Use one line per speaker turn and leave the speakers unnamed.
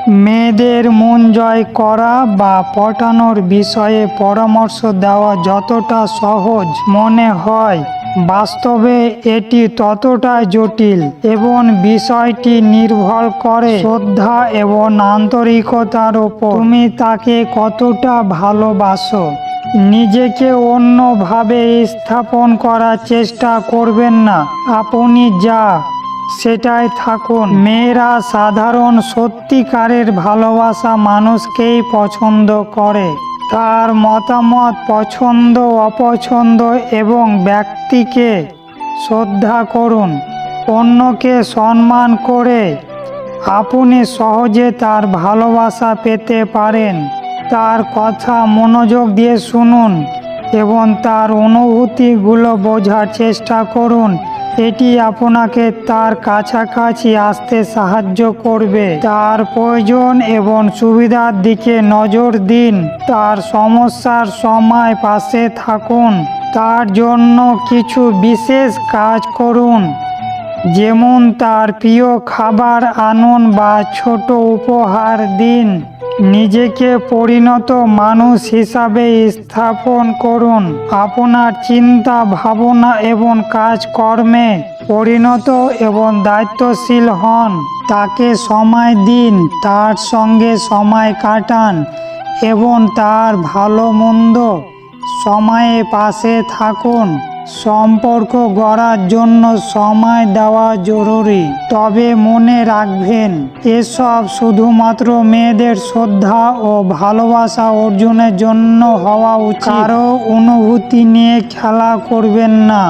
মেয়েদের মন জয় করা বা পটানোর বিষয়ে পরামর্শ দেওয়া যতটা সহজ মনে হয়, বাস্তবে এটি ততটাই জটিল এবং বিষয়টি নির্ভর করে শ্রদ্ধা এবং আন্তরিকতার উপর। তুমি তাকে কতটা ভালোবাসো। নিজেকে অন্যভাবে স্থাপন করার চেষ্টা করবেন না, আপনি যা সেটাই থাকুন। মেয়েরা সাধারণ সত্যিকারের ভালোবাসা মানুষকেই পছন্দ করে। তার মতামত, পছন্দ অপছন্দ এবং ব্যক্তিকে শ্রদ্ধা করুন। অন্যকে সম্মান করে আপনি সহজে তার ভালোবাসা পেতে পারেন। তার কথা মনোযোগ দিয়ে শুনুন এবং তার অনুভূতিগুলো বোঝার চেষ্টা করুন। এটি আপনাকে তার কাছাকাছি আসতে সাহায্য করবে। তার প্রয়োজন এবং সুবিধার দিকে নজর দিন। তার সমস্যার সময় পাশে থাকুন। তার জন্য কিছু বিশেষ কাজ করুন, যেমন তার প্রিয় খাবার আনুন বা ছোট উপহার দিন। নিজেকে পরিণত মানুষ হিসাবে স্থাপন করুন। আপনার চিন্তা, ভাবনা এবং কাজকর্মে পরিণত এবং দায়িত্বশীল হন। তাকে সময় দিন, তার সঙ্গে সময় কাটান এবং তার ভালো মন্দ সময়ে পাশে থাকুন। সম্পর্ক গড়ার জন্য সময় দেওয়া জরুরি, তবে মনে রাখবেন এসব শুধুমাত্র মেয়েদের শ্রদ্ধা ও ভালোবাসা অর্জনের জন্য হওয়া উচিত। কারো অনুভূতি নিয়ে খেলা করবেন না।